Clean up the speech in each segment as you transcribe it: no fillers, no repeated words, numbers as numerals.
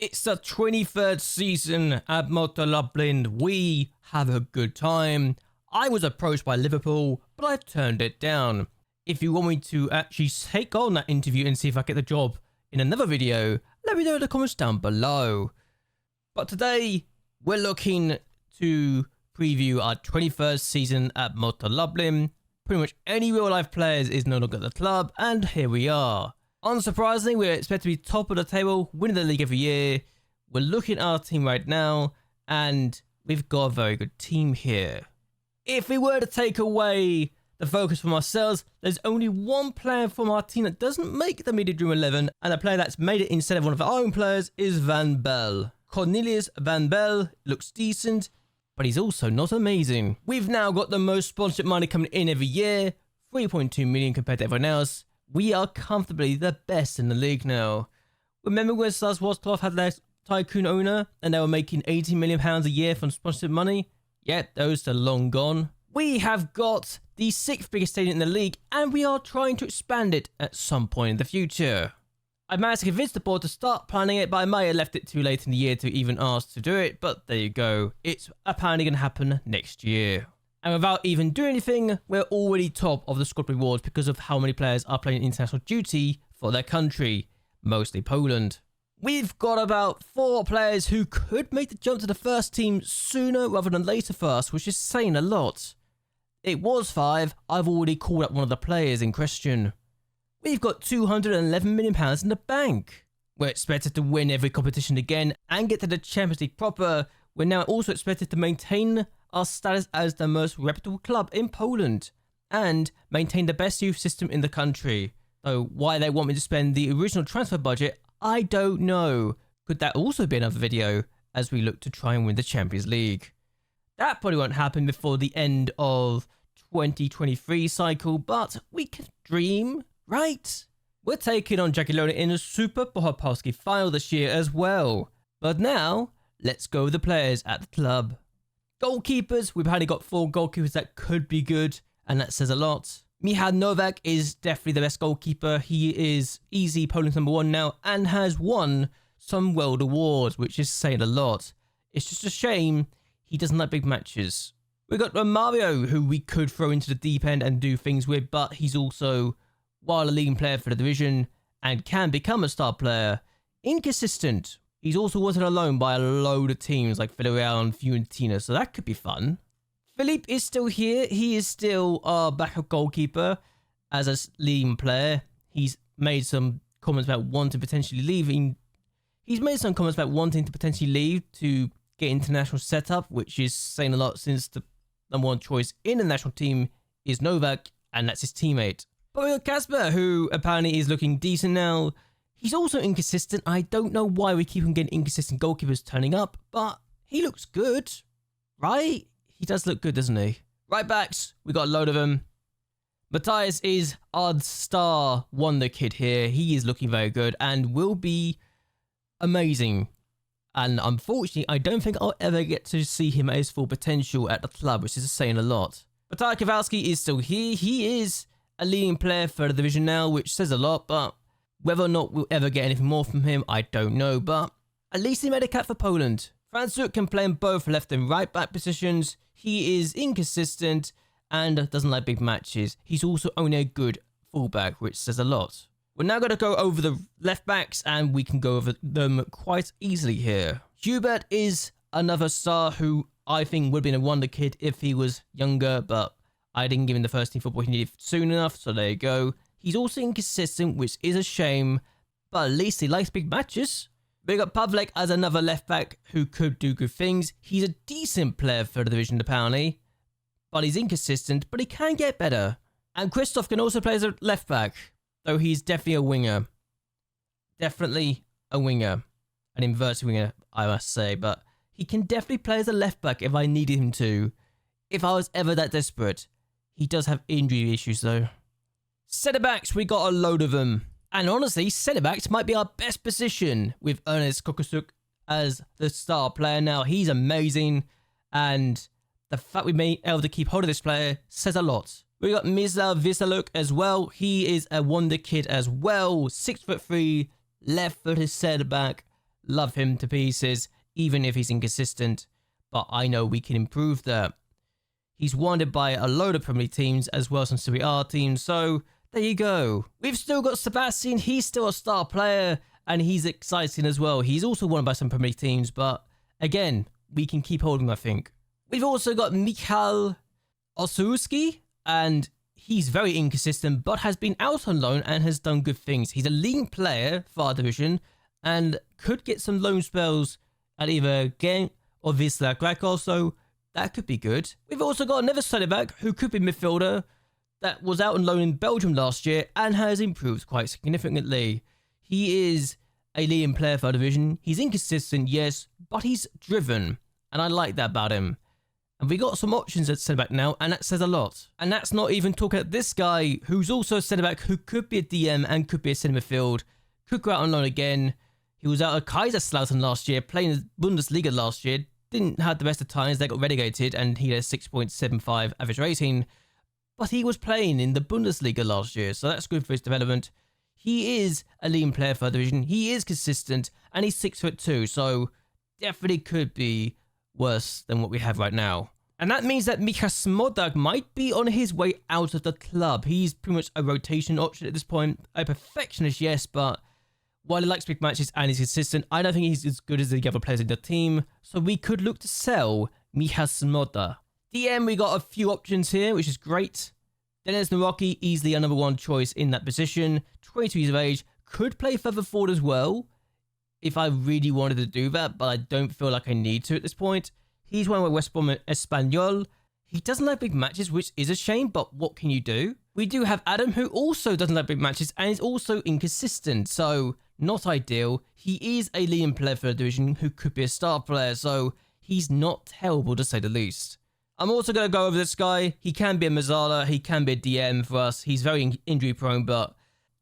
It's the 23rd season at Motor Lublin. We have a good time. I was approached by Liverpool, but I turned it down. If you want me to actually take on that interview and see if I get the job in another video, let me know in the comments down below. But today, we're looking to preview our 21st season at Motor Lublin. Pretty much any real-life players is no longer at the club, and here we are. Unsurprisingly, we're expected to be top of the table, winning the league every year. We're looking at our team right now, and we've got a very good team here. If we were to take away the focus from ourselves, there's only one player from our team that doesn't make the Media Dream 11, and a player that's made it instead of one of our own players is Van Bell. Cornelius Van Bell looks decent, but he's also not amazing. We've now got the most sponsorship money coming in every year, 3.2 million compared to everyone else. We are comfortably the best in the league now. Remember when Stars Wozcloth had their tycoon owner and they were making £80 million a year from sponsorship money? Yep, those are long gone. We have got the 6th biggest stadium in the league, and we are trying to expand it at some point in the future. I managed to convince the board to start planning it, but I may have left it too late in the year to even ask to do it, but there you go. It's apparently going to happen next year. And without even doing anything, we're already top of the squad rewards because of how many players are playing international duty for their country, mostly Poland. We've got about 4 players who could make the jump to the first team sooner rather than later for us, which is saying a lot. It was 5, I've already called up one of the players in question. We've got £211 million in the bank. We're expected to win every competition again and get to the Champions League proper. We're now also expected to maintain our status as the most reputable club in Poland and maintain the best youth system in the country. Though why they want me to spend the original transfer budget, I don't know. Could that also be another video as we look to try and win the Champions League? That probably won't happen before the end of 2023 cycle, but we can dream, right? We're taking on Jagiellonian in a Super Bohopolski final this year as well. But now, let's go with the players at the club. Goalkeepers, we've only got 4 goalkeepers that could be good, and that says a lot. Michal Nowak is definitely the best goalkeeper. He is easy Poland's #1 now and has won some world awards, which is saying a lot. It's just a shame he doesn't like big matches. We've got Romario, who we could throw into the deep end and do things with, but he's also, while a leading player for the division and can become a star player, inconsistent. He's also wanted on loan by a load of teams like Villarreal and Fiorentina, so that could be fun. Philippe is still here. He is still our backup goalkeeper as a leading player. He's made some comments about wanting to potentially leaving. He's made some comments about wanting to potentially leave to get international setup, which is saying a lot since the #1 choice in the national team is Novak, and that's his teammate. But we got Kasper, who apparently is looking decent now. He's also inconsistent. I don't know why we keep on getting inconsistent goalkeepers turning up, but he looks good, right? He does look good, doesn't he? Right backs, we got a load of them. Matthias is our star wonder kid here. He is looking very good and will be amazing. And unfortunately, I don't think I'll ever get to see him at his full potential at the club, which is saying a lot. Matej Kowalski is still here. He is a leading player for the division now, which says a lot, but whether or not we'll ever get anything more from him, I don't know, but at least he made a cap for Poland. Fransuk can play in both left and right back positions. He is inconsistent and doesn't like big matches. He's also only a good fullback, which says a lot. We're now going to go over the left backs, and we can go over them quite easily here. Hubert is another star who I think would have been a wonder kid if he was younger, but I didn't give him the first team football he needed soon enough, so there you go. He's also inconsistent, which is a shame, but at least he likes big matches. We got Pavlek as another left back who could do good things. He's a decent player for the division apparently, but he's inconsistent, but he can get better. And Christoph can also play as a left back, though he's definitely a winger. Definitely a winger. An inverted winger, I must say, but he can definitely play as a left back if I needed him to. If I was ever that desperate. He does have injury issues though. Centre-backs, we got a load of them. And honestly, centre-backs might be our best position with Ernest Kokosuk as the star player now. He's amazing. And the fact we may be able to keep hold of this player says a lot. We got Mislav Visaluk as well. He is a wonder kid as well. 6'3", left-footed centre-back. love him to pieces, even if he's inconsistent, but I know we can improve that. He's wanted by a load of Premier League teams as well as some Serie A teams, so there you go. We've still got Sebastian, he's still a star player, and he's exciting as well. He's also wanted by some Premier League teams, but again, we can keep holding him, I think. We've also got Michal Osuski, and he's very inconsistent, but has been out on loan and has done good things. He's a leading player for our division, and could get some loan spells at either Genk or Wisla Krakow, so that could be good. We've also got another centre back who could be midfielder that was out on loan in Belgium last year and has improved quite significantly. He is a leading player for our division. He's inconsistent, yes, but he's driven, and I like that about him. And we got some options at centre back now, and that says a lot. And that's not even talking about this guy, who's also a centre back who could be a DM and could be a centre midfield. Could go out on loan again. He was out of Kaiserslautern last year, playing in the Bundesliga last year. Didn't have the best of times, they got relegated, and he had a 6.75 average rating. But he was playing in the Bundesliga last year, so that's good for his development. He is a leading player for our division. He is consistent, and he's 6'2", so definitely could be worse than what we have right now. And that means that Mika Smodak might be on his way out of the club. He's pretty much a rotation option at this point. A perfectionist, yes, but while he likes big matches and he's consistent, I don't think he's as good as the other players in the team. So we could look to sell Mika Smodak. DM, we got a few options here, which is great. Dennis Naraki, easily a number one choice in that position. 22 years of age, could play further forward as well, if I really wanted to do that, but I don't feel like I need to at this point. He's one with West Brom Espanyol. He doesn't like big matches, which is a shame, but what can you do? We do have Adam, who also doesn't like big matches and is also inconsistent, so not ideal. He is a leading player for the division who could be a star player, so he's not terrible to say the least. I'm also going to go over this guy. He can be a Mazzala, he can be a DM for us. He's very injury prone, but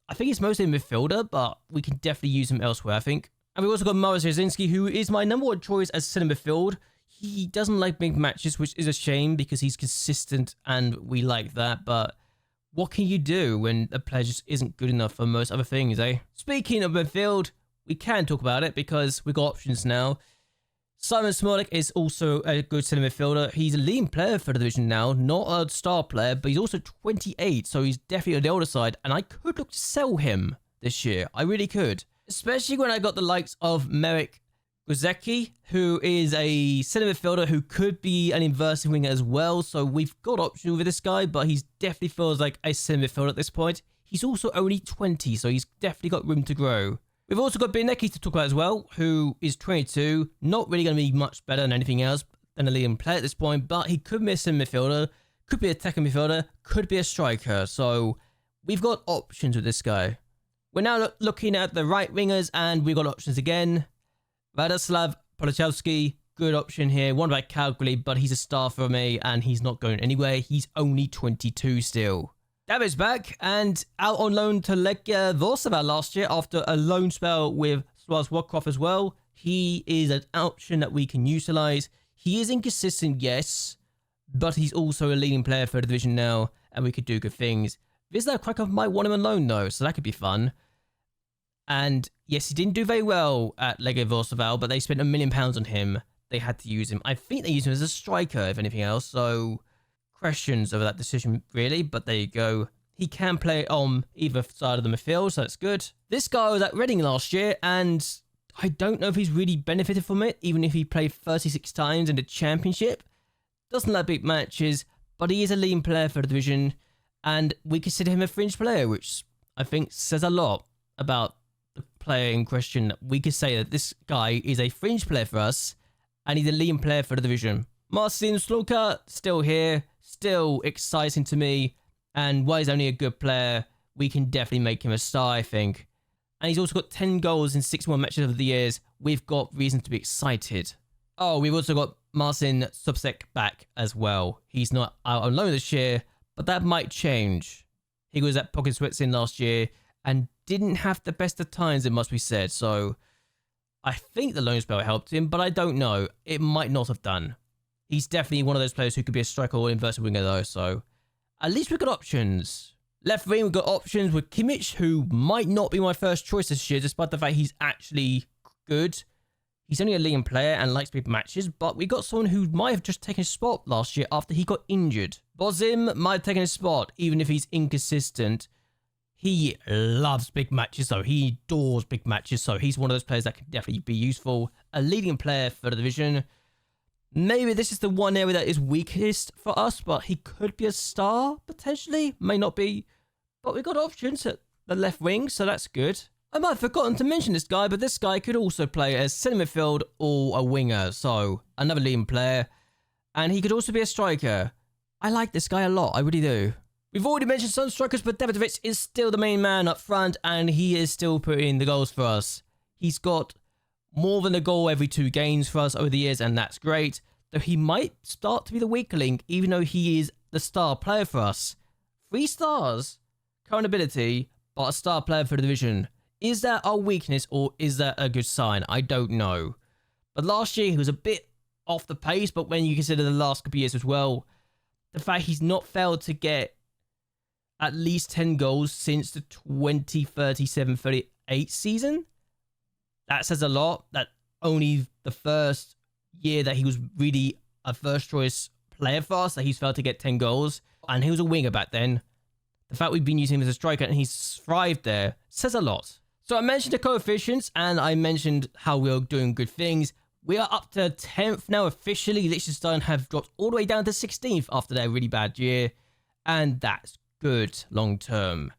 I think he's mostly a midfielder, but we can definitely use him elsewhere, I think. And we've also got Mariusz Jasinski, who is my number one choice as centre midfield. He doesn't like big matches, which is a shame because he's consistent and we like that, but what can you do when a player just isn't good enough for most other things, eh? Speaking of midfield, we can talk about it because we've got options now. Simon Smolik is also a good centre midfielder. He's a leading player for the division now, not a star player, but he's also 28, so he's definitely on the older side, and I could look to sell him this year. I really could. Especially when I got the likes of Merrick Guzecki, who is a centre midfielder who could be an inverted winger as well. So we've got options with this guy, but he definitely feels like a centre midfielder at this point. He's also only 20, so he's definitely got room to grow. We've also got Biernecki to talk about as well, who is 22. Not really going to be much better than anything else than a leading player at this point, but he could be a centre midfielder, could be a attacking midfielder, could be a striker. So we've got options with this guy. We're now looking at the right wingers, and we've got options again. Radoslav Polachowski, good option here. One by Calgary, but he's a star for me, and he's not going anywhere. He's only 22 still. David's back, and out on loan to Legia Warsaw last year after a loan spell with Swas Wokroff as well. He is an option that we can utilise. He is inconsistent, yes, but he's also a leading player for the division now, and we could do good things. Wisla Krakow might want him alone though, so that could be fun. And yes, he didn't do very well at Legia Warsaw, but they spent £1 million on him. They had to use him. I think they used him as a striker, if anything else, so questions over that decision really, but there you go. He can play on either side of the midfield, so that's good. This guy was at Reading last year, and I don't know if he's really benefited from it, even if he played 36 times in the Championship. Doesn't like big matches, but he is a leading player for the division, and we consider him a fringe player, which I think says a lot about the player in question. We could say that this guy is a fringe player for us, and he's a leading player for the division. Marcin Sluka, still here, still exciting to me, and while he's only a good player, we can definitely make him a star, I think. And he's also got 10 goals in 61 matches over the years. We've got reason to be excited. Oh, we've also got Marcin Subsek back as well. He's not out on loan this year, but that might change. He was at Pocket Switzerland last year and didn't have the best of times, it must be said. So I think the loan spell helped him, but I don't know. It might not have done. He's definitely one of those players who could be a striker or inverted winger though, so at least we've got options. Left wing, we've got options with Kimmich, who might not be my first choice this year, despite the fact he's actually good. He's only a leading player and likes big matches, but we got someone who might have just taken his spot last year after he got injured. Bozim might have taken his spot, even if he's inconsistent. He loves big matches, so he adores big matches, so he's one of those players that can definitely be useful. A leading player for the division. Maybe this is the one area that is weakest for us, but he could be a star, potentially. May not be. But we've got options at the left wing, so that's good. I might have forgotten to mention this guy, but this guy could also play as centre midfield or a winger, so another leading player. And he could also be a striker. I like this guy a lot, I really do. We've already mentioned some strikers, but Davidovic is still the main man up front, and he is still putting in the goals for us. He's got more than a goal every 2 games for us over the years, and that's great. Though he might start to be the weak link, even though he is the star player for us. 3 stars, current ability, but a star player for the division. Is that our weakness, or is that a good sign? I don't know. But last year, he was a bit off the pace, but when you consider the last couple of years as well, the fact he's not failed to get at least 10 goals since the 2037-38 season, that says a lot. That only the first year that he was really a first choice player for us, that he's failed to get 10 goals. And he was a winger back then. The fact we've been using him as a striker and he's thrived there says a lot. So I mentioned the coefficients and I mentioned how we're doing good things. We are up to 10th now officially. Liechtenstein have dropped all the way down to 16th after their really bad year. And that's good long term.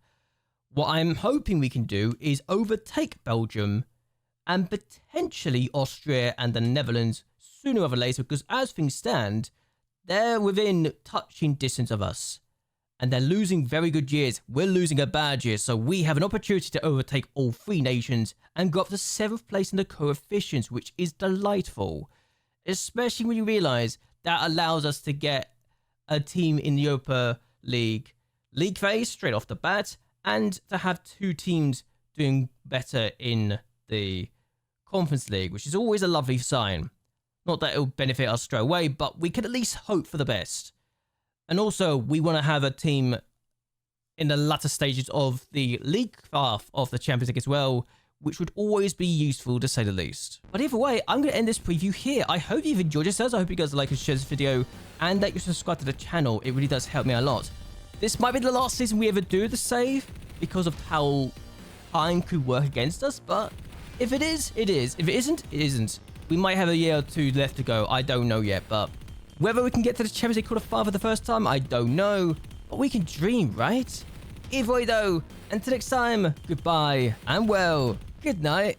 What I'm hoping we can do is overtake Belgium and potentially Austria and the Netherlands sooner rather than later, because as things stand, they're within touching distance of us. And they're losing very good years. We're losing a bad year, so we have an opportunity to overtake all 3 nations and go up to 7th place in the coefficients, which is delightful. Especially when you realise that allows us to get a team in the Europa League phase straight off the bat, and to have 2 teams doing better in the Conference League, which is always a lovely sign. Not that it'll benefit us straight away, but we can at least hope for the best. And also, we want to have a team in the latter stages of the league half of the Champions League as well, which would always be useful to say the least. But either way, I'm going to end this preview here. I hope you've enjoyed yourselves. I hope you guys like and share this video, and that you subscribe to the channel. It really does help me a lot. This might be the last season we ever do the save because of how time could work against us, but if it is, it is. If it isn't, it isn't. We might have a year or 2 left to go. I don't know yet, but whether we can get to the Champions League quarter-final for the first time, I don't know. But we can dream, right? Either way, though, until next time, goodbye, and well, good night.